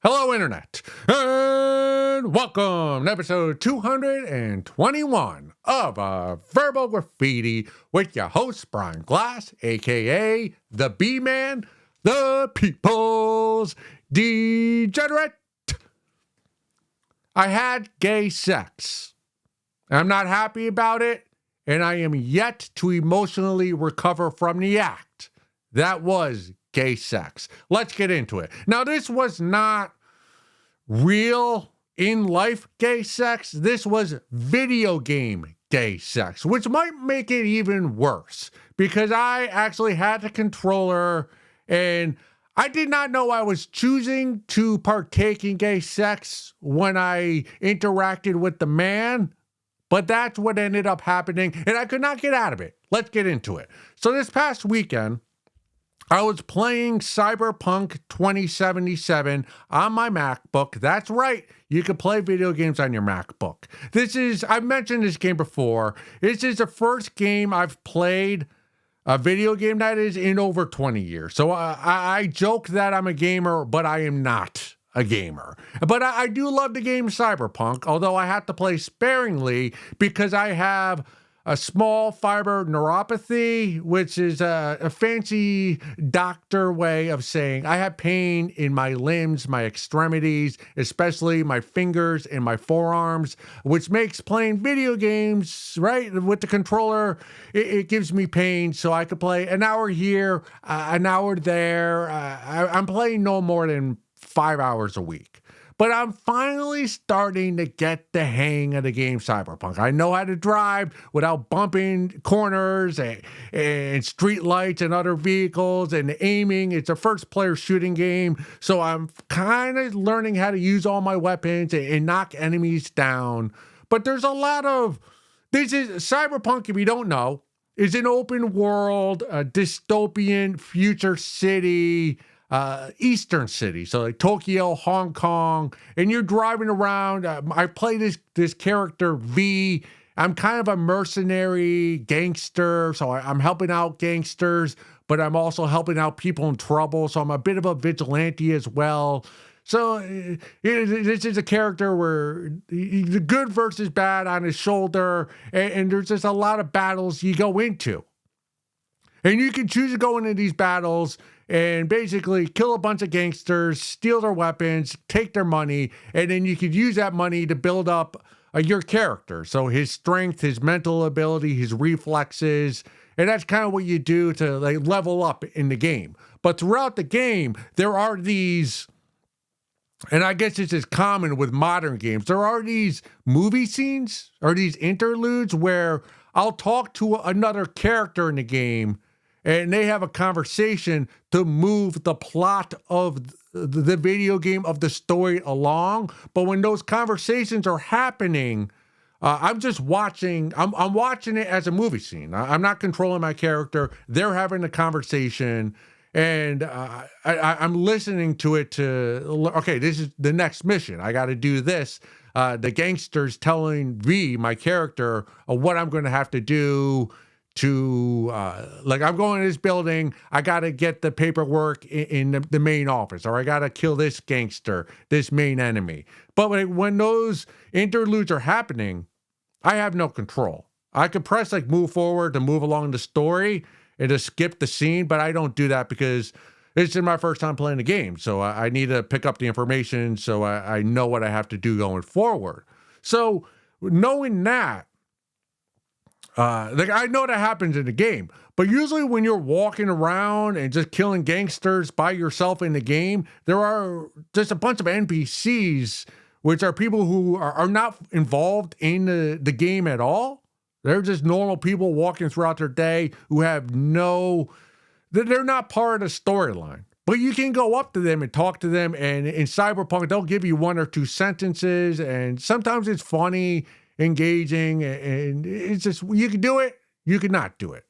Hello, Internet, and welcome to episode 221 of Verbal Graffiti with your host, Brian Glass, aka the B-Man, the People's Degenerate. I had gay sex. I'm not happy about it, and I am yet to emotionally recover from the act. That was gay sex. Let's get into it. Now, this was not real in life gay sex. This was video game gay sex, which might make it even worse because I actually had the controller and I did not know I was choosing to partake in gay sex when I interacted with the man, but that's what ended up happening and I could not get out of it. Let's get into it. So this past weekend, I was playing Cyberpunk 2077 on my MacBook. That's right. You can play video games on your MacBook. I've mentioned this game before. This is the first game I've played, a video game that is, in over 20 years. So I joke that I'm a gamer, but I am not a gamer. But I do love the game Cyberpunk, although I have to play sparingly because I have a small fiber neuropathy, which is a fancy doctor way of saying I have pain in my limbs, my extremities, especially my fingers and my forearms, which makes playing video games, right, with the controller, it gives me pain. So I could play an hour here, an hour there. I'm playing no more than 5 hours a week. But I'm finally starting to get the hang of the game Cyberpunk. I know how to drive without bumping corners and street lights and other vehicles and aiming. It's a first-player shooting game, so I'm kind of learning how to use all my weapons and knock enemies down. But there's a lot of... Cyberpunk, if you don't know, is an open world, dystopian future city, Eastern city, so like Tokyo, Hong Kong, and you're driving around. I play this character V. I'm kind of a mercenary gangster, so I'm helping out gangsters, but I'm also helping out people in trouble. So I'm a bit of a vigilante as well. So this is a character where the good versus bad on his shoulder, and there's just a lot of battles you go into. And you can choose to go into these battles and basically kill a bunch of gangsters, steal their weapons, take their money, and then you could use that money to build up your character. So his strength, his mental ability, his reflexes, and that's kind of what you do to like level up in the game. But throughout the game, there are these, and I guess this is common with modern games, there are these movie scenes or these interludes where I'll talk to another character in the game and they have a conversation to move the plot of the video game, of the story along. But when those conversations are happening, I'm just watching. I'm watching it as a movie scene. I'm not controlling my character. They're having a conversation, and I'm listening to it okay, this is the next mission. I got to do this. The gangster's telling V, my character, what I'm going to have to do to I'm going to this building, I got to get the paperwork in the main office, or I got to kill this gangster, this main enemy. But when those interludes are happening, I have no control. I could press move forward to move along the story and to skip the scene, but I don't do that because it's my first time playing the game. So I need to pick up the information so I know what I have to do going forward. So knowing that, I know that happens in the game, but usually when you're walking around and just killing gangsters by yourself in the game, there are just a bunch of NPCs, which are people who are not involved in the game at all. They're just normal people walking throughout their day who have they're not part of the storyline. But you can go up to them and talk to them, and in Cyberpunk, they'll give you one or two sentences, and sometimes it's funny, engaging, and it's just, you can do it, you can not do it.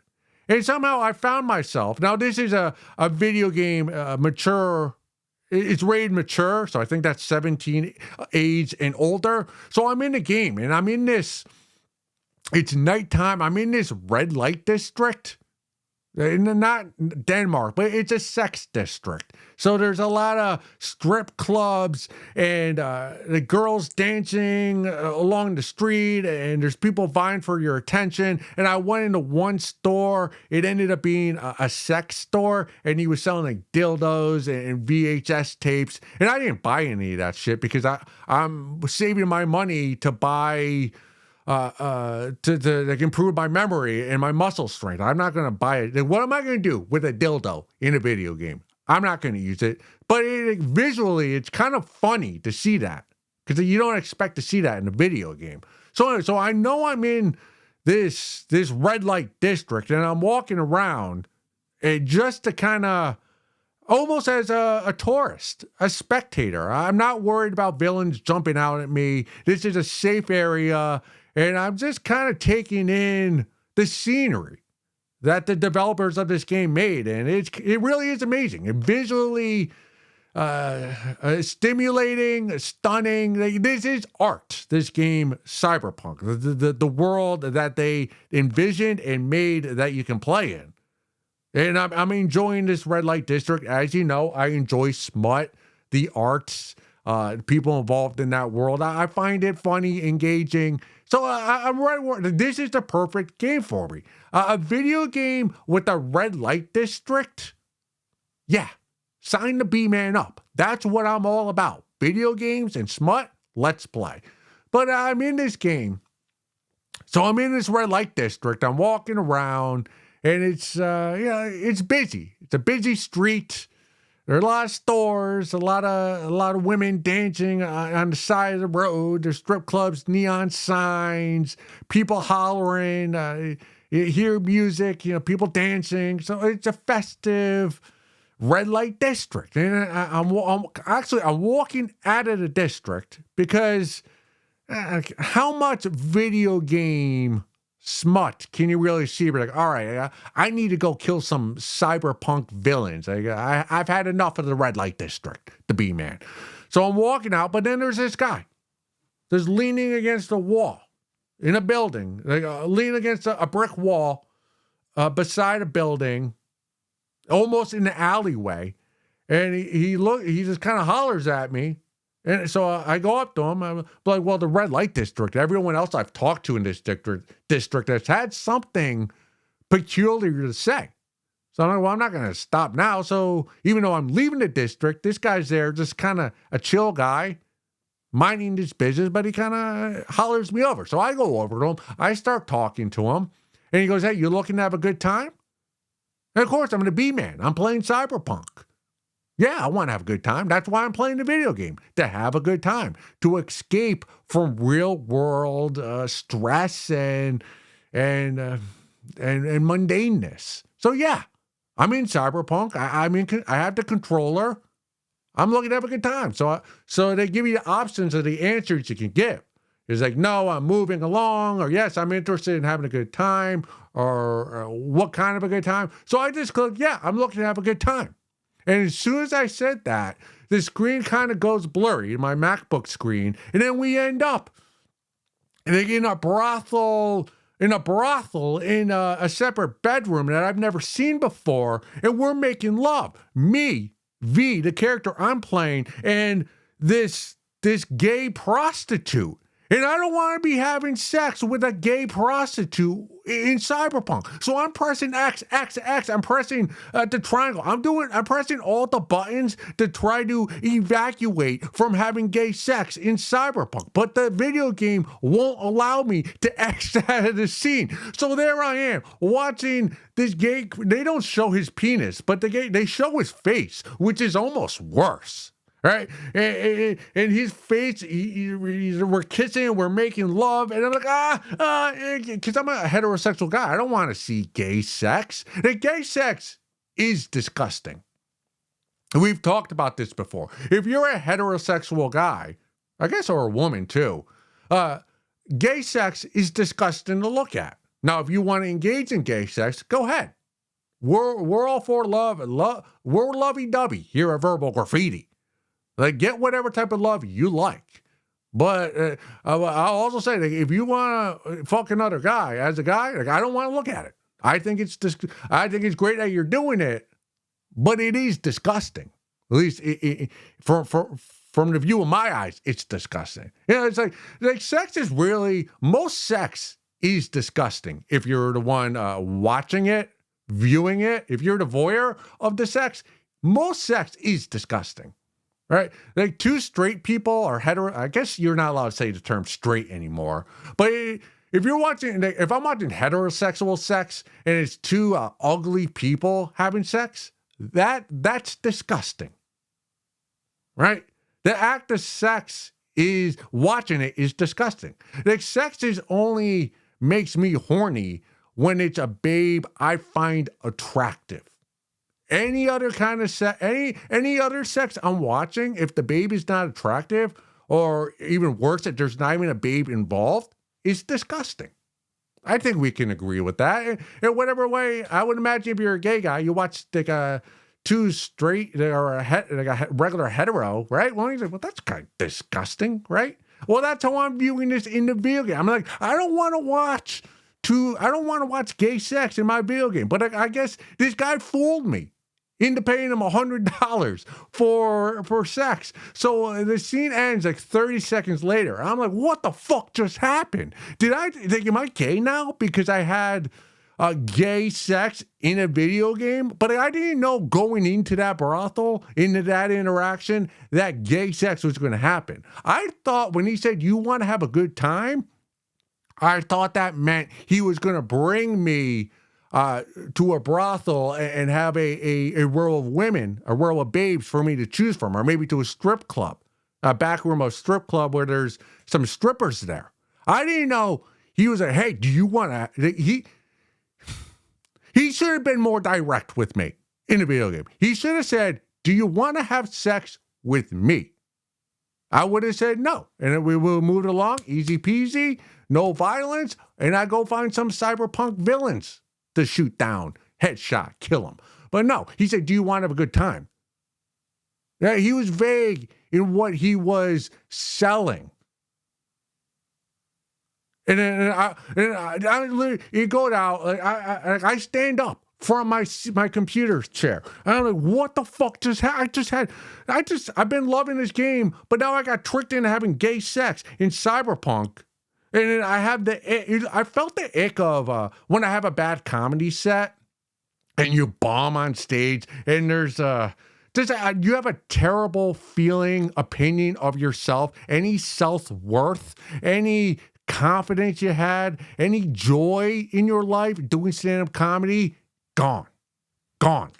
And somehow I found myself, now this is a video game, mature, it's rated mature, so I think that's 17 age and older. So I'm in the game, and it's nighttime, I'm in this red light district, Not Denmark, but it's a sex district. So there's a lot of strip clubs and the girls dancing along the street, and there's people vying for your attention. And I went into one store. It ended up being a sex store, and he was selling like dildos and VHS tapes. And I didn't buy any of that shit because I'm saving my money to buy to like improve my memory and my muscle strength. I'm not going to buy it. What am I going to do with a dildo in a video game? I'm not going to use it. But visually, it's kind of funny to see that because you don't expect to see that in a video game. So I know I'm in this red light district and I'm walking around and just to kind of almost as a tourist, a spectator. I'm not worried about villains jumping out at me. This is a safe area. And I'm just kind of taking in the scenery that the developers of this game made. And it really is amazing. And visually stimulating, stunning. This is art, this game, Cyberpunk. The world that they envisioned and made that you can play in. And I'm enjoying this red light district. As you know, I enjoy smut, the arts, people involved in that world. I find it funny, engaging. So I'm right. This is the perfect game for me. A video game with a red light district. Yeah, sign the B-Man up. That's what I'm all about. Video games and smut, let's play. But I'm in this game. So I'm in this red light district. I'm walking around. And it's it's busy. It's a busy street. There are a lot of stores, a lot of women dancing on the side of the road. There's strip clubs, neon signs, people hollering. You hear music, people dancing. So it's a festive red light district. And I'm walking out of the district because how much video game smut can you really see? But like, all right, I need to go kill some cyberpunk villains. I've had enough of the red light district, the B-Man. So I'm walking out, but then there's this guy. There's leaning against a wall in a building, leaning against a brick wall beside a building, almost in the alleyway. And he just kind of hollers at me. And so I go up to him. I'm like, well, the red light district, everyone else I've talked to in this district has had something peculiar to say. So I'm like, well, I'm not going to stop now. So even though I'm leaving the district, this guy's there, just kind of a chill guy, minding his business, but he kind of hollers me over. So I go over to him. I start talking to him. And he goes, hey, you looking to have a good time? And of course, I'm the B-Man. I'm playing Cyberpunk. Yeah, I want to have a good time. That's why I'm playing the video game, to have a good time, to escape from real world stress and mundaneness. So yeah, I'm in Cyberpunk. I have the controller. I'm looking to have a good time. So they give you the options of the answers you can give. It's like, no, I'm moving along, or yes, I'm interested in having a good time, or what kind of a good time. So I just click, yeah, I'm looking to have a good time. And as soon as I said that, the screen kind of goes blurry, my MacBook screen, and then we end up in a brothel, in a separate bedroom that I've never seen before, and we're making love. Me, V, the character I'm playing, and this gay prostitute. And I don't want to be having sex with a gay prostitute in Cyberpunk. So I'm pressing X. I'm pressing the triangle. I'm pressing all the buttons to try to evacuate from having gay sex in Cyberpunk. But the video game won't allow me to exit out of the scene. So there I am watching this gay. They don't show his penis, but they show his face, which is almost worse. Right? And his face, we're kissing and we're making love. And I'm like, because I'm a heterosexual guy. I don't want to see gay sex. And gay sex is disgusting. We've talked about this before. If you're a heterosexual guy, I guess, or a woman too, gay sex is disgusting to look at. Now, if you want to engage in gay sex, go ahead. We're all for love. We're lovey-dovey here at Verbal Graffiti. Like, get whatever type of love you like. But I'll also say that if you want to fuck another guy, as a guy, like, I don't want to look at it. I think it's great that you're doing it, but it is disgusting. At least from the view of my eyes, it's disgusting. It's like sex is really, most sex is disgusting. If you're the one watching it, viewing it, if you're the voyeur of the sex, most sex is disgusting. Right? Like two straight people are hetero. I guess you're not allowed to say the term straight anymore. But if I'm watching heterosexual sex and it's two ugly people having sex, that's disgusting. Right? The act of sex is watching it is disgusting. Like sex is only makes me horny when it's a babe I find attractive. Any other kind of sex, any other sex I'm watching, if the babe is not attractive, or even worse, if there's not even a babe involved, is disgusting. I think we can agree with that. In whatever way, I would imagine if you're a gay guy, you watch like two straight or a regular hetero, right? Well, he's like, well, that's kind of disgusting, right? Well, that's how I'm viewing this in the video game. I'm like, I don't want to watch gay sex in my video game. But I guess this guy fooled me into paying him $100 for sex. So the scene ends like 30 seconds later. I'm like, what the fuck just happened? Am I gay now because I had gay sex in a video game? But I didn't know going into that brothel, into that interaction, that gay sex was going to happen. I thought when he said, you want to have a good time, I thought that meant he was going to bring me to a brothel and have a row of women, a row of babes for me to choose from, or maybe to a strip club, a back room of a strip club where there's some strippers there. I didn't know he was like, hey, do you want to? He should have been more direct with me in a video game. He should have said, do you want to have sex with me? I would have said no. And then we will move along, easy peasy, no violence, and I go find some cyberpunk villains to shoot down, headshot, kill them. But no, he said, do you want to have a good time? Yeah, he was vague in what he was selling. And then I literally go out, like I stand up from my computer chair. And I'm like, what the fuck just happened? I've been loving this game, but now I got tricked into having gay sex in Cyberpunk. And then I felt the ick of when I have a bad comedy set and you bomb on stage and there's you have a terrible opinion of yourself, any self-worth, any confidence you had, any joy in your life doing stand-up comedy, gone.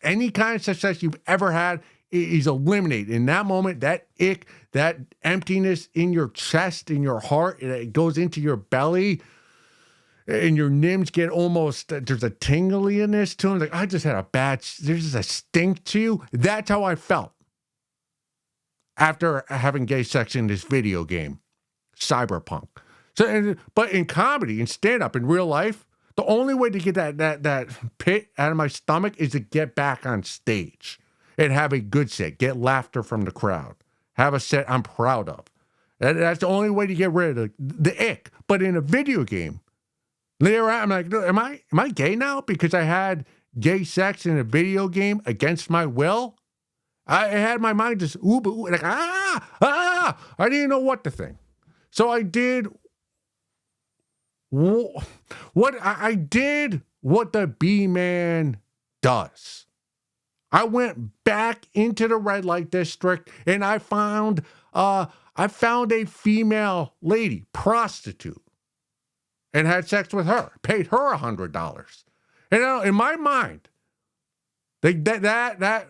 Any kind of success you've ever had is eliminated. In that moment, that ick, that emptiness in your chest, in your heart, it goes into your belly, and your nims get almost, there's a tingliness to them. Like, I just had there's just a stink to you. That's how I felt after having gay sex in this video game, Cyberpunk. So, but in comedy, in stand-up, in real life, the only way to get that pit out of my stomach is to get back on stage and have a good set, get laughter from the crowd, have a set I'm proud of. That's the only way to get rid of the ick. But in a video game, later on, I'm like, am I gay now because I had gay sex in a video game against my will? I had my mind just like I didn't know what to think. So I did what the B-man does. I went back into the red light district and I found a female lady, prostitute, and had sex with her, paid her $100. And in my mind, that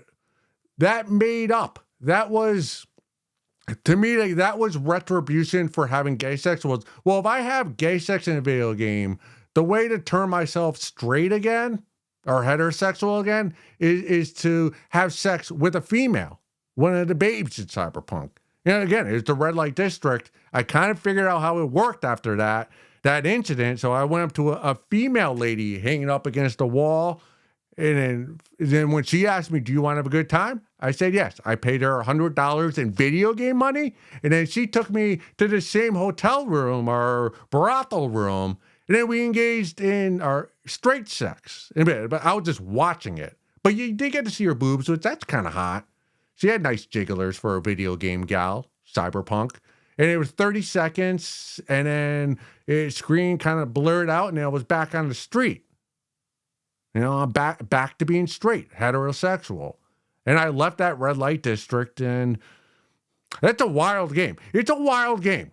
made up. That was, to me, that was retribution for having gay sex. Well, if I have gay sex in a video game, the way to turn myself straight again or heterosexual again is to have sex with a female, one of the babes in Cyberpunk. Again, it's the red light district. I kind of figured out how it worked after that incident. So I went up to a female lady hanging up against the wall. And then when she asked me, do you want to have a good time? I said, yes. I paid her $100 in video game money. And then she took me to the same hotel room or brothel room. And then we engaged in our straight sex in a bit, but I was just watching it. But you did get to see her boobs, which that's kind of hot. She had nice jigglers for a video game gal, Cyberpunk. And it was 30 seconds, and then its screen kind of blurred out, and I was back on the street. You know, I'm back to being straight, heterosexual. And I left that red light district, and that's a wild game. It's a wild game.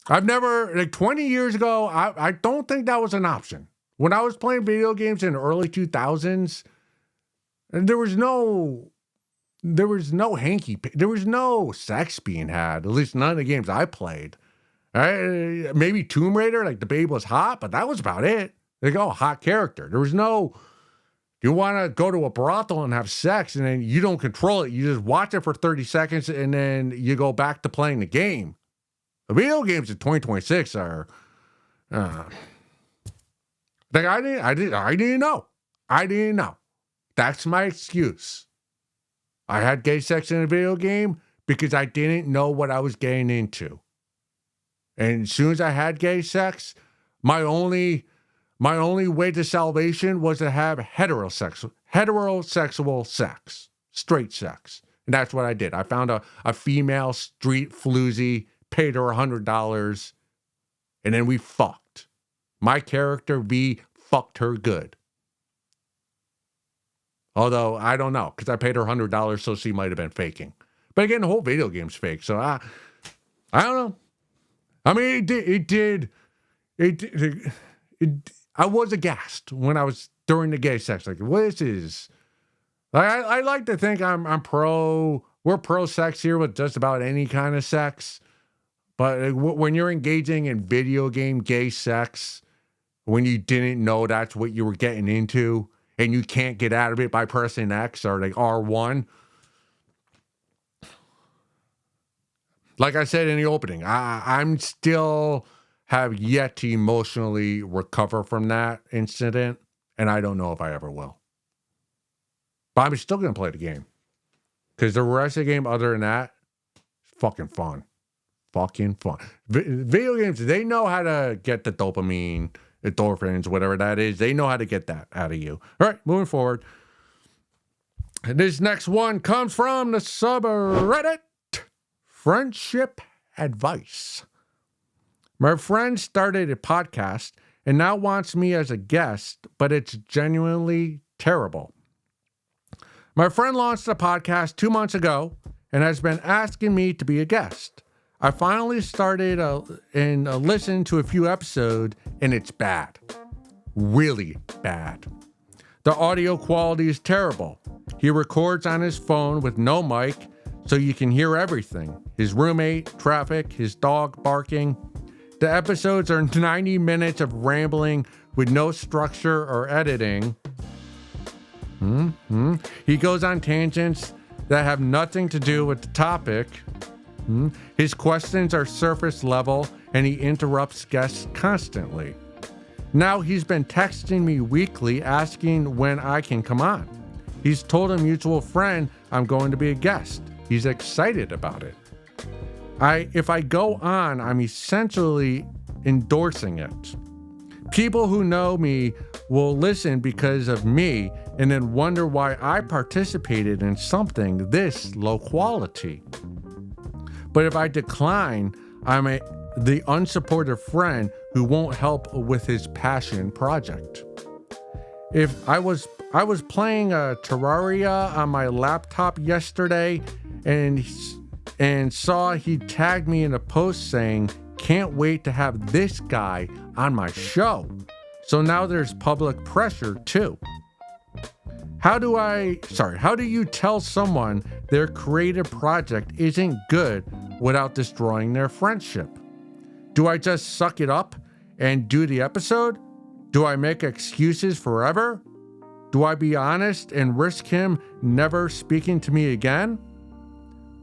I've never, like 20 years ago, I don't think that was an option. When I was playing video games in the early 2000s, there was no hanky, there was no sex being had, at least none of the games I played. Maybe Tomb Raider, like the babe was hot, but that was about it. Like, oh, hot character. There was no, you want to go to a brothel and have sex, and then you don't control it. You just watch it for 30 seconds, and then you go back to playing the game. The video games in 2026 are, like I didn't know. I didn't know. That's my excuse. I had gay sex in a video game because I didn't know what I was getting into. And as soon as I had gay sex, my only way to salvation was to have heterosexual sex, straight sex. And that's what I did. I found a female street floozy, paid her $100, and then we fucked. My character V fucked her good. Although, I don't know, because I paid her $100, so she might have been faking. But again, the whole video game's fake, so I don't know. I mean, I was aghast when I was during the gay sex. Like, what is... I like to think we're pro sex here with just about any kind of sex. But when you're engaging in video game gay sex, when you didn't know that's what you were getting into, and you can't get out of it by pressing X or like R1. Like I said in the opening, I'm still have yet to emotionally recover from that incident, and I don't know if I ever will. But I'm still going to play the game. Because the rest of the game, other than that, is fucking fun. Fucking fun. Video games, they know how to get the dopamine, endorphins, whatever that is. They know how to get that out of you. All right, moving forward. And this next one comes from the subreddit Friendship Advice. My friend started a podcast and now wants me as a guest, but it's genuinely terrible. My friend launched a podcast 2 months ago and has been asking me to be a guest. I finally started and listened to a few episodes, and it's bad. Really bad. The audio quality is terrible. He records on his phone with no mic, so you can hear everything. His roommate, traffic, his dog barking. The episodes are 90 minutes of rambling with no structure or editing. He goes on tangents that have nothing to do with the topic. His questions are surface level, and he interrupts guests constantly. Now he's been texting me weekly asking when I can come on. He's told a mutual friend I'm going to be a guest. He's excited about it. If I go on, I'm essentially endorsing it. People who know me will listen because of me and then wonder why I participated in something this low quality. But if I decline, I'm the unsupportive friend who won't help with his passion project. If I was playing a Terraria on my laptop yesterday and saw he tagged me in a post saying, "Can't wait to have this guy on my show." So now there's public pressure too. How do you tell someone their creative project isn't good without destroying their friendship? Do I just suck it up and do the episode? Do I make excuses forever? Do I be honest and risk him never speaking to me again?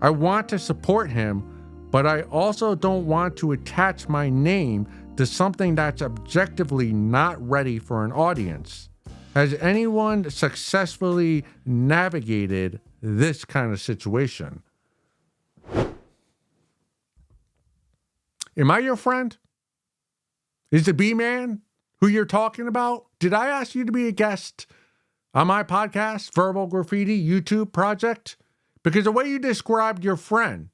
I want to support him, but I also don't want to attach my name to something that's objectively not ready for an audience. Has anyone successfully navigated this kind of situation? Am I your friend? Is the B-Man who you're talking about? Did I ask you to be a guest on my podcast, Verbal Graffiti YouTube project? Because the way you described your friend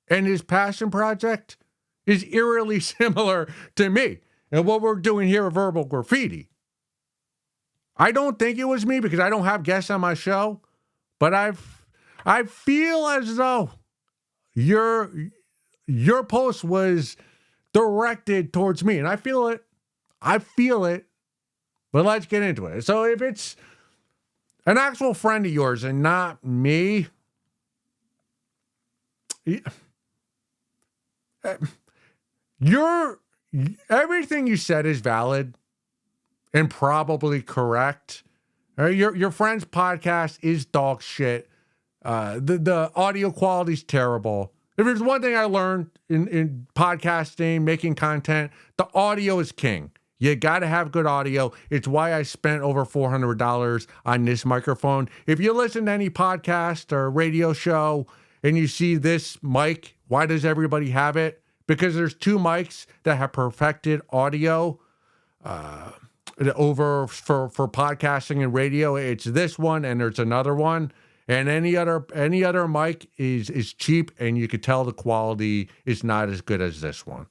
and his passion project is eerily similar to me and what we're doing here at Verbal Graffiti. I don't think it was me because I don't have guests on my show, but I feel as though your post was directed towards me, and I feel it. But let's get into it. So if it's an actual friend of yours and not me, everything you said is valid and probably correct. Your friend's podcast is dog shit. The audio quality is terrible. If there's one thing I learned in podcasting, making content, the audio is king. You got to have good audio. It's why I spent over $400 on this microphone. If you listen to any podcast or radio show and you see this mic, why does everybody have it? Because there's two mics that have perfected audio over for podcasting and radio. It's this one and there's another one. And any other mic is cheap, and you could tell the quality is not as good as this one.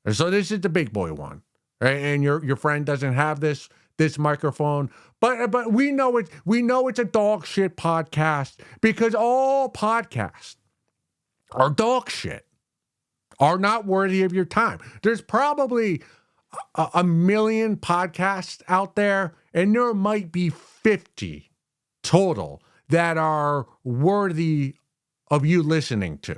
And so this is the big boy one, right? And your friend doesn't have this microphone, but we know it's a dog shit podcast because all podcasts are dog shit, are not worthy of your time. There's probably a million podcasts out there, and there might be 50 total that are worthy of you listening to.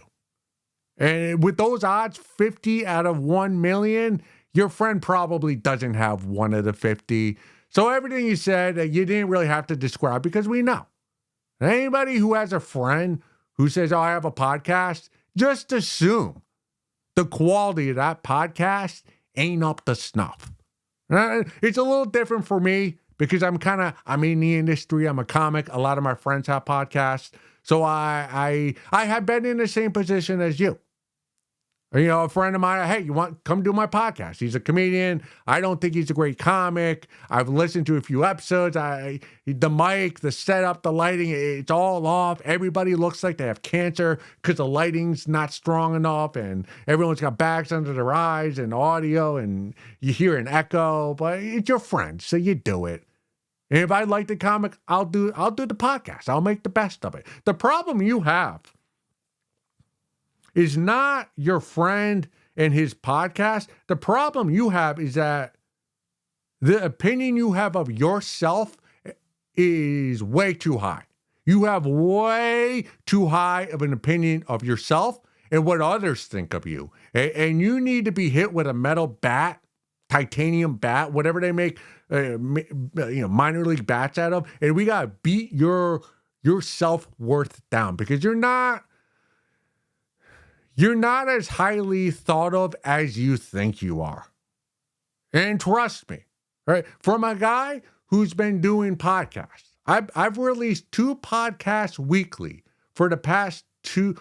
And with those odds, 50 out of 1 million, your friend probably doesn't have one of the 50. So everything you said, you didn't really have to describe because we know. Anybody who has a friend who says, oh, I have a podcast, just assume the quality of that podcast ain't up to snuff. It's a little different for me because I'm in the industry. I'm a comic. A lot of my friends have podcasts. So I have been in the same position as you. You know, a friend of mine, hey, come do my podcast? He's a comedian. I don't think he's a great comic. I've listened to a few episodes. The mic, the setup, the lighting, it's all off. Everybody looks like they have cancer because the lighting's not strong enough and everyone's got bags under their eyes and audio and you hear an echo, but it's your friend, so you do it. And if I like the comic, I'll do the podcast. I'll make the best of it. The problem you have is not your friend and his podcast. The problem you have is that the opinion you have of yourself is way too high. You have way too high of an opinion of yourself and what others think of you. And you need to be hit with a metal bat, titanium bat, whatever they make minor league bats out of. And we got to beat your self-worth down because you're not as highly thought of as you think you are. And trust me, right? From a guy who's been doing podcasts, I've released 2 podcasts weekly for the past two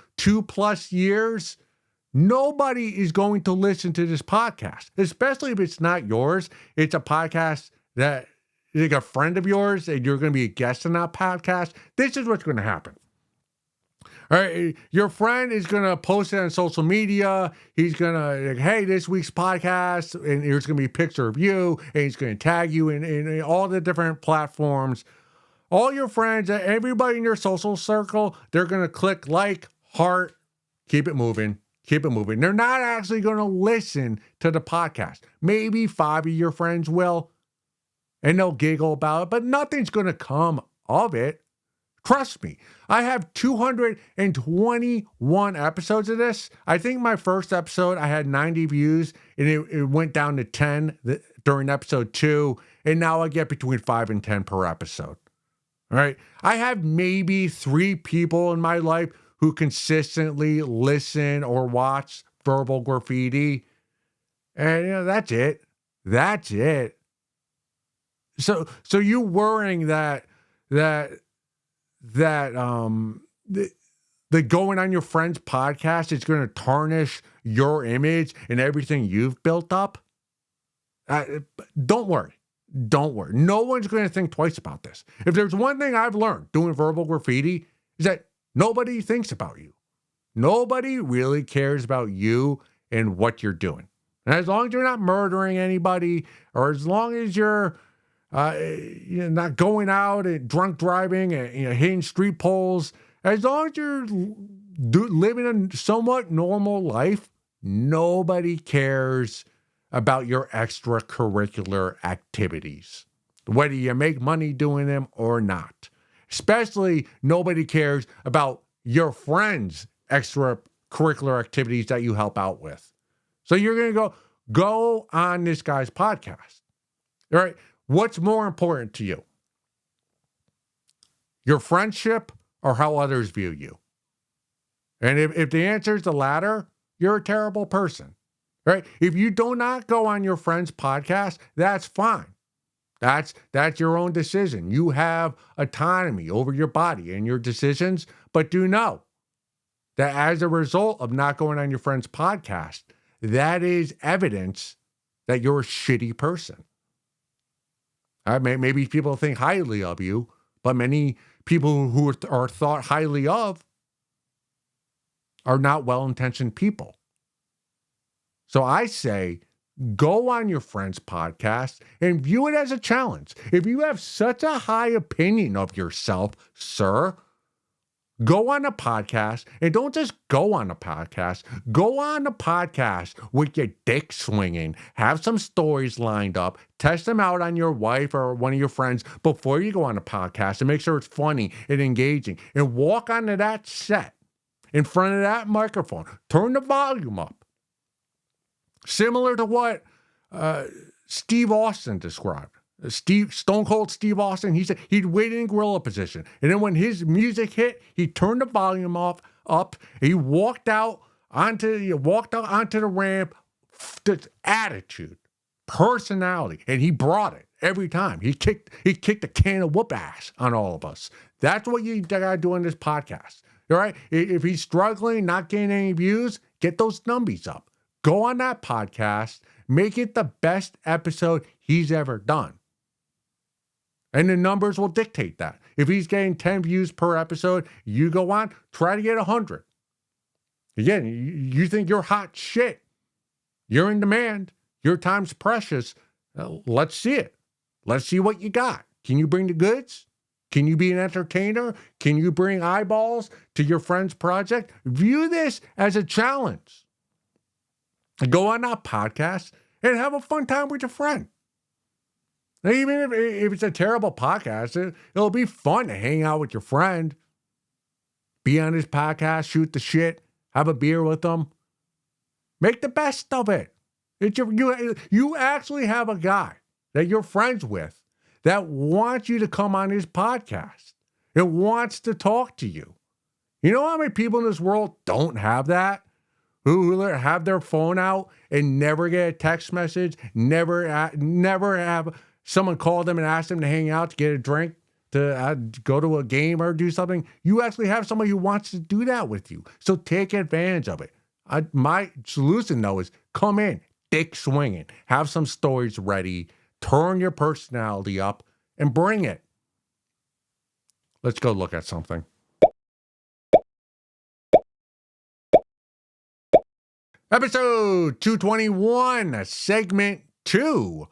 plus years. Nobody is going to listen to this podcast, especially if it's not yours. It's a podcast that is like a friend of yours and you're going to be a guest on that podcast. This is what's going to happen. All right, your friend is going to post it on social media. He's going to, hey, this week's podcast, and here's going to be a picture of you, and he's going to tag you in all the different platforms. All your friends, everybody in your social circle, they're going to click like, heart, keep it moving. They're not actually going to listen to the podcast. Maybe 5 of your friends will, and they'll giggle about it, but nothing's going to come of it. Trust me, I have 221 episodes of this. I think my first episode, I had 90 views, and it went down to 10 during episode 2, and now I get between 5 and 10 per episode. All right? I have maybe 3 people in my life who consistently listen or watch Verbal Graffiti, and that's it. So you worrying that the going on your friend's podcast is going to tarnish your image and everything you've built up? Don't worry. Don't worry. No one's going to think twice about this. If there's one thing I've learned doing verbal graffiti is that nobody thinks about you. Nobody really cares about you and what you're doing. And as long as you're not murdering anybody, or as long as you're not going out and drunk driving and hitting street poles, as long as you're living a somewhat normal life, nobody cares about your extracurricular activities, whether you make money doing them or not. Especially nobody cares about your friends' extracurricular activities that you help out with. So you're going to go on this guy's podcast. All right. What's more important to you? Your friendship or how others view you? And if the answer is the latter, you're a terrible person. Right? If you do not go on your friend's podcast, that's fine. That's your own decision. You have autonomy over your body and your decisions, but do know that as a result of not going on your friend's podcast, that is evidence that you're a shitty person. Maybe people think highly of you, but many people who are thought highly of are not well-intentioned people. So I say, go on your friend's podcast and view it as a challenge. If you have such a high opinion of yourself, sir, go on a podcast, and don't just go on a podcast. Go on a podcast with your dick swinging. Have some stories lined up. Test them out on your wife or one of your friends before you go on a podcast and make sure it's funny and engaging. And walk onto that set in front of that microphone. Turn the volume up. Similar to what Steve Austin described. Stone Cold Steve Austin, he said he'd wait in gorilla position. And then when his music hit, he turned the volume up. He walked out onto the ramp, attitude, personality, and he brought it every time. He kicked a can of whoop ass on all of us. That's what you gotta do on this podcast. All right? If he's struggling, not getting any views, get those numbies up. Go on that podcast, make it the best episode he's ever done. And the numbers will dictate that. If he's getting 10 views per episode, you go on, try to get 100. Again, you think you're hot shit. You're in demand. Your time's precious. Let's see it. Let's see what you got. Can you bring the goods? Can you be an entertainer? Can you bring eyeballs to your friend's project? View this as a challenge. Go on that podcast and have a fun time with your friend. Now, even if it's a terrible podcast, it'll be fun to hang out with your friend. Be on his podcast, shoot the shit, have a beer with them. Make the best of it. You actually have a guy that you're friends with that wants you to come on his podcast. It wants to talk to you. You know how many people in this world don't have that? Who have their phone out and never get a text message, never have someone call them and ask them to hang out to get a drink, to go to a game or do something. You actually have somebody who wants to do that with you. So take advantage of it. My solution, though, is come in, dick swinging, have some stories ready, turn your personality up, and bring it. Let's go look at something. Episode 221, segment 2.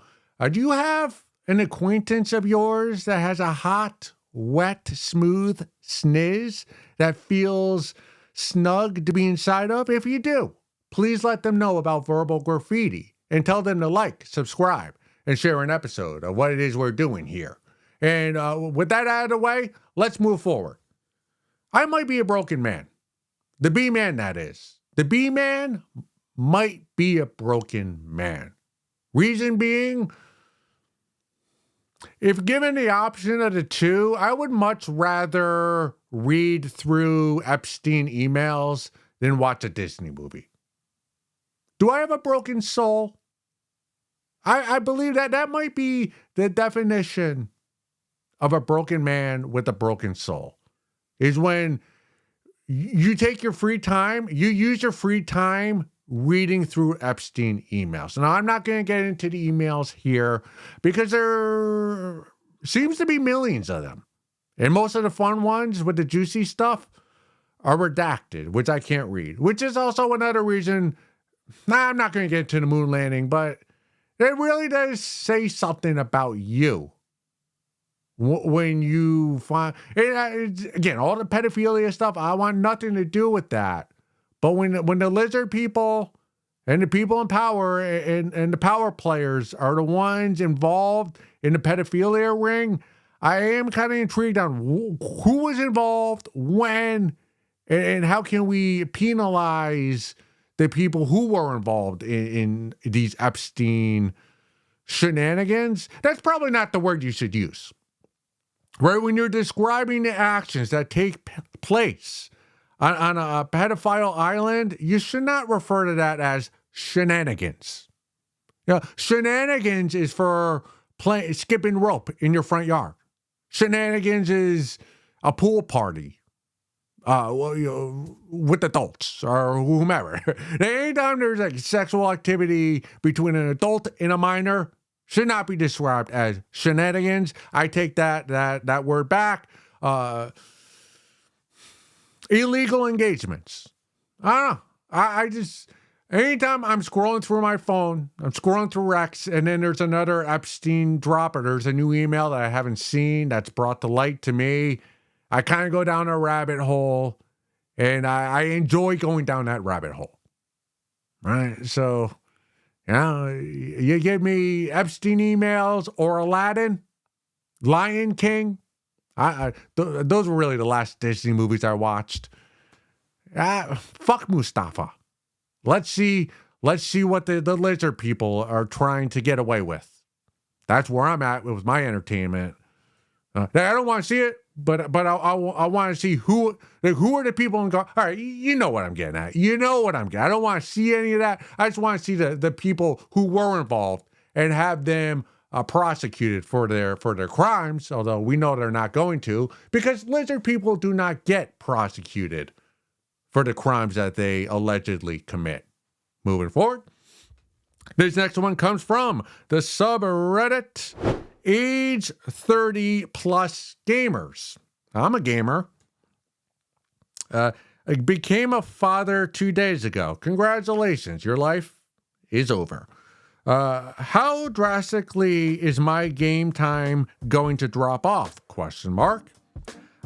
Do you have an acquaintance of yours that has a hot, wet, smooth sniz that feels snug to be inside of? If you do, please let them know about verbal graffiti and tell them to like, subscribe, and share an episode of what it is we're doing here. And with that out of the way, let's move forward. I might be a broken man. The B-man, that is. The B-man might be a broken man. Reason being, if given the option of the two, I would much rather read through Epstein emails than watch a Disney movie. Do I have a broken soul? I believe that might be the definition of a broken man with a broken soul, is when you take your free time, you use your free time reading through Epstein emails. Now, I'm not going to get into the emails here because there seems to be millions of them. And most of the fun ones with the juicy stuff are redacted, which I can't read, which is also another reason. I'm not going to get into the moon landing, but it really does say something about you. When you find, again, all the pedophilia stuff, I want nothing to do with that. But when the lizard people and the people in power and the power players are the ones involved in the pedophilia ring, I am kind of intrigued on who was involved, when, and how can we penalize the people who were involved in these Epstein shenanigans. That's probably not the word you should use. Right, when you're describing the actions that take place on a pedophile island, you should not refer to that as shenanigans. You know, shenanigans is for skipping rope in your front yard. Shenanigans is a pool party with adults or whomever. Anytime there's like sexual activity between an adult and a minor, should not be described as shenanigans. I take that word back. Illegal engagements. I don't know. I just, anytime I'm scrolling through my phone, I'm scrolling through Rex, and then there's another Epstein drop, or there's a new email that I haven't seen that's brought to light to me, I kind of go down a rabbit hole, and I enjoy going down that rabbit hole. Right? So, you give me Epstein emails or Aladdin, Lion King. Those were really the last Disney movies I watched. Fuck Mustafa. Let's see what the lizard people are trying to get away with. That's where I'm at with my entertainment. I don't want to see it, but I want to see who are the people and go, all right, you know what I'm getting at. You know what I'm getting at. I don't want to see any of that. I just want to see the people who were involved and have them prosecuted for their crimes, although we know they're not going to, because lizard people do not get prosecuted for the crimes that they allegedly commit. Moving forward, this next one comes from the subreddit age 30 plus gamers. I'm a gamer. I became a father 2 days ago. Congratulations, your life is over. How drastically is my game time going to drop off? ?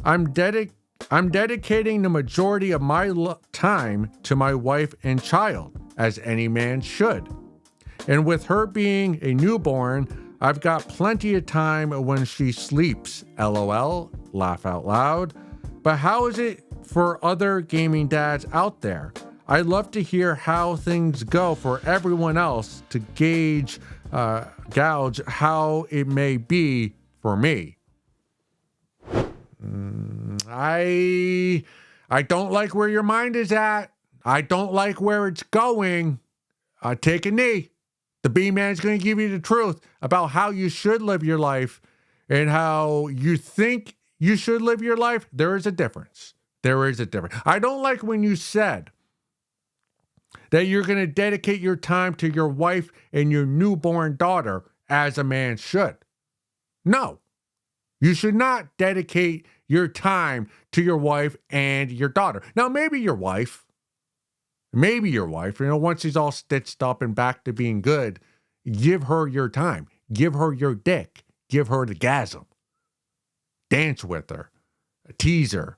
I'm dedicating the majority of my time to my wife and child, as any man should. And with her being a newborn, I've got plenty of time when she sleeps. LOL, laugh out loud. But how is it for other gaming dads out there? I'd love to hear how things go for everyone else to gauge how it may be for me. I don't like where your mind is at. I don't like where it's going. Take a knee. The B-Man's going to give you the truth about how you should live your life and how you think you should live your life. There is a difference. There is a difference. I don't like when you said that you're going to dedicate your time to your wife and your newborn daughter as a man should. No, you should not dedicate your time to your wife and your daughter. Now, maybe your wife, once she's all stitched up and back to being good, give her your time, give her your dick, give her the gasm, dance with her, tease her,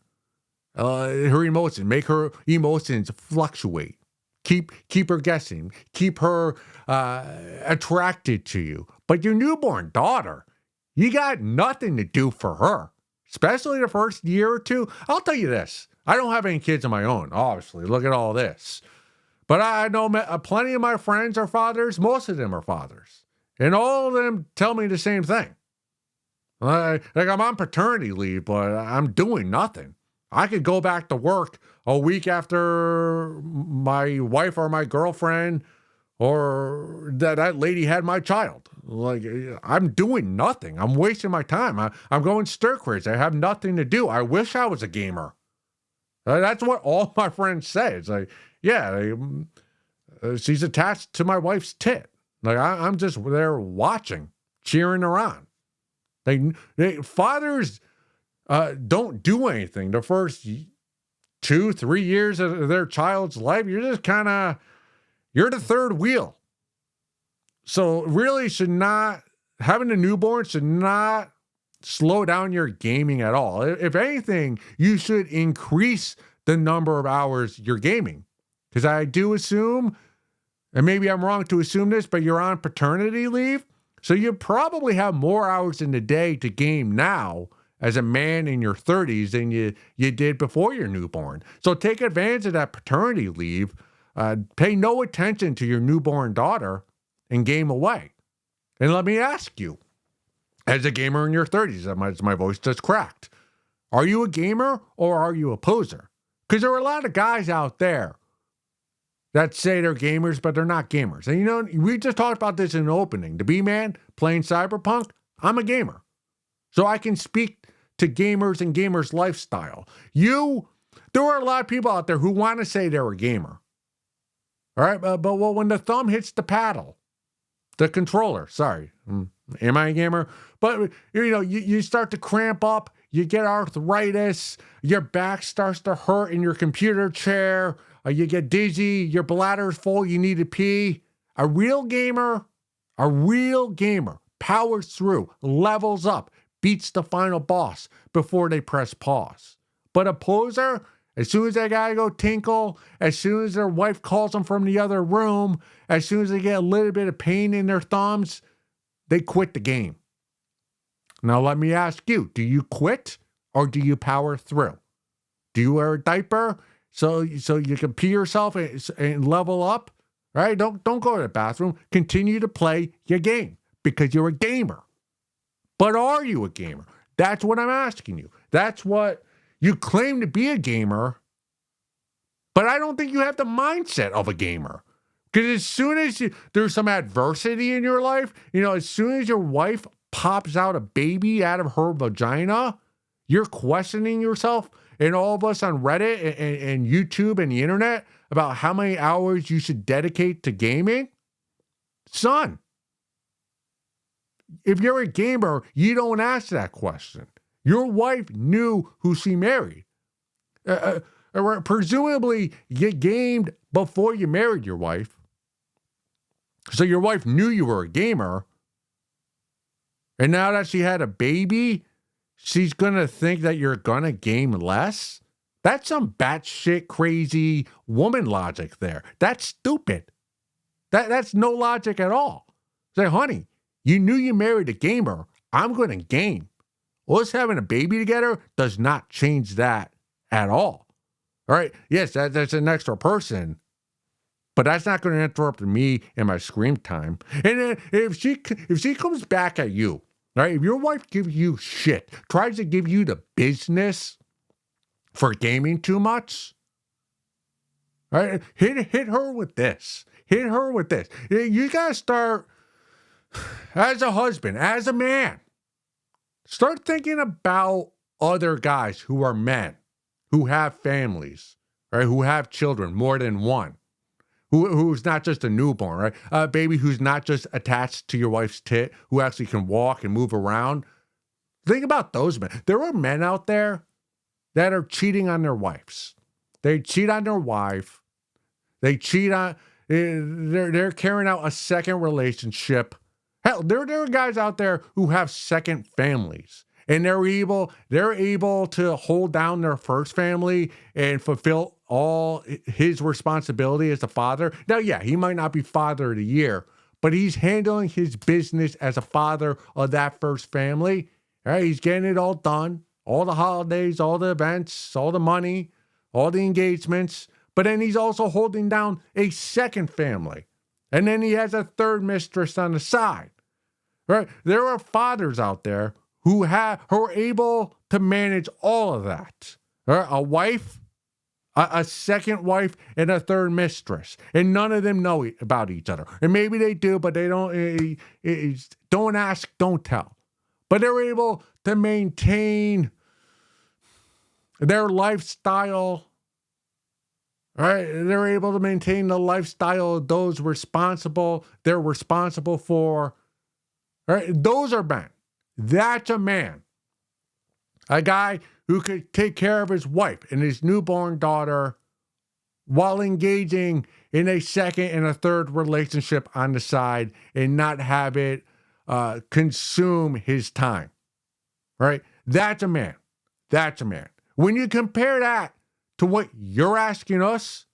her emotions, make her emotions fluctuate. Keep her guessing. Keep her attracted to you. But your newborn daughter, you got nothing to do for her, especially the first year or two. I'll tell you this. I don't have any kids of my own, obviously. Look at all this. But I know plenty of my friends are fathers. Most of them are fathers. And all of them tell me the same thing. Like I'm on paternity leave, but I'm doing nothing. I could go back to work a week after my wife or my girlfriend or that lady had my child. Like, I'm doing nothing. I'm wasting my time. I'm going stir crazy. I have nothing to do. I wish I was a gamer. That's what all my friends say. It's like, yeah, She's attached to my wife's tit. Like I'm just there watching, cheering her on. Fathers don't do anything the first 2-3 years of their child's life. You're just you're the third wheel. So really having a newborn should not slow down your gaming at all. If anything, you should increase the number of hours you're gaming. Because I do assume, and maybe I'm wrong to assume this, but you're on paternity leave. So you probably have more hours in the day to game now as a man in your 30s than you did before your newborn. So take advantage of that paternity leave. Pay no attention to your newborn daughter and game away. And let me ask you, as a gamer in your 30s, my voice just cracked, are you a gamer or are you a poser? Because there are a lot of guys out there that say they're gamers, but they're not gamers. And we just talked about this in the opening. The B-Man playing Cyberpunk, I'm a gamer. So I can speak to gamers and gamers' lifestyle. There are a lot of people out there who want to say they're a gamer. All right, but when the thumb hits the paddle, the controller, sorry, am I a gamer? But, you start to cramp up, you get arthritis, your back starts to hurt in your computer chair, you get dizzy, your bladder's full, you need to pee. A real gamer powers through, levels up, beats the final boss before they press pause. But a poser, as soon as they gotta go tinkle, as soon as their wife calls them from the other room, as soon as they get a little bit of pain in their thumbs, they quit the game. Now let me ask you, do you quit or do you power through? Do you wear a diaper so you can pee yourself and level up? Right? Don't go to the bathroom. Continue to play your game because you're a gamer. But are you a gamer? That's what I'm asking you. That's what you claim to be, a gamer, but I don't think you have the mindset of a gamer. Because as soon as there's some adversity in your life, as soon as your wife pops out a baby out of her vagina, you're questioning yourself and all of us on Reddit and YouTube and the internet about how many hours you should dedicate to gaming. Son, if you're a gamer, you don't ask that question. Your wife knew who she married. Presumably, you gamed before you married your wife. So your wife knew you were a gamer. And now that she had a baby, she's going to think that you're going to game less? That's some batshit crazy woman logic there. That's stupid. That's no logic at all. Say, honey, you knew you married a gamer. I'm going to game. Us having a baby together does not change that at all. All right? Yes, that's an extra person. But that's not going to interrupt me in my screen time. And then if she comes back at you, right? If your wife gives you shit, tries to give you the business for gaming too much, right? Hit her with this. Hit her with this. You got to start, as a husband, as a man, start thinking about other guys who are men, who have families, right? Who have children, more than one. Who's not just a newborn, right? A baby who's not just attached to your wife's tit, who actually can walk and move around. Think about those men. There are men out there that are cheating on their wives. They cheat on their wife. They cheat on, they're carrying out a second relationship. Hell, there are guys out there who have second families. And they're able to hold down their first family and fulfill all his responsibility as a father. Now, yeah, he might not be father of the year, but he's handling his business as a father of that first family. All right, he's getting it all done. All the holidays, all the events, all the money, all the engagements. But then he's also holding down a second family. And then he has a third mistress on the side. Right? There are fathers out there who are able to manage all of that. Right? A wife, a second wife, and a third mistress. And none of them know about each other. And maybe they do, but they don't. Don't ask, don't tell. But they're able to maintain their lifestyle Right? They're able to maintain the lifestyle of those they're responsible for. Right? Those are men. That's a man. A guy who could take care of his wife and his newborn daughter while engaging in a second and a third relationship on the side and not have it consume his time. Right? That's a man. That's a man. When you compare that to what you're asking us,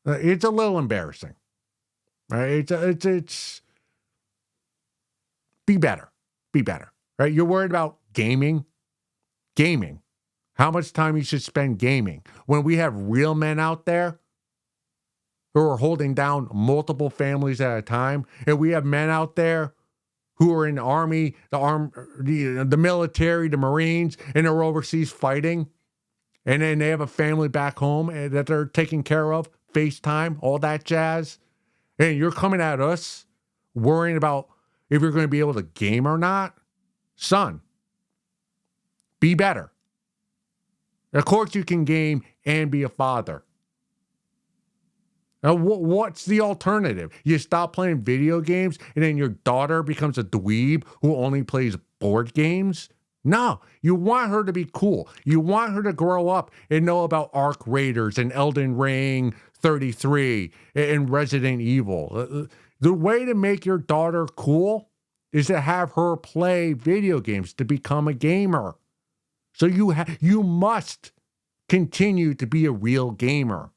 it's a little embarrassing. Right? It's be better. Be better. Right? You're worried about gaming. Gaming. How much time you should spend gaming when we have real men out there who are holding down multiple families at a time, and we have men out there who are in the army, the military, the Marines, and they're overseas fighting, and then they have a family back home that they're taking care of, FaceTime, all that jazz, and you're coming at us worrying about if you're going to be able to game or not. Son, be better. Of course you can game and be a father. Now, what's the alternative? You stop playing video games and then your daughter becomes a dweeb who only plays board games? No, you want her to be cool. You want her to grow up and know about Arc Raiders and Elden Ring 33 and Resident Evil. The way to make your daughter cool is to have her play video games to become a gamer. So you must continue to be a real gamer.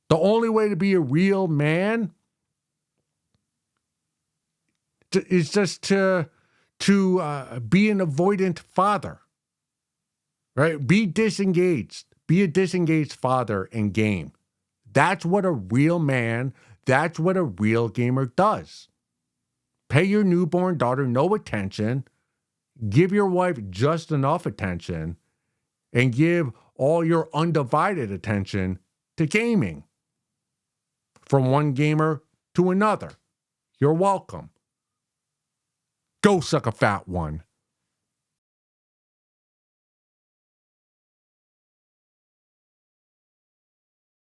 The only way to be a real man is just to be an avoidant father, right? Be disengaged. Be a disengaged father and game. That's what a real man, that's what a real gamer does. Pay your newborn daughter no attention. Give your wife just enough attention and give all your undivided attention to gaming. From one gamer to another. You're welcome. Go suck a fat one.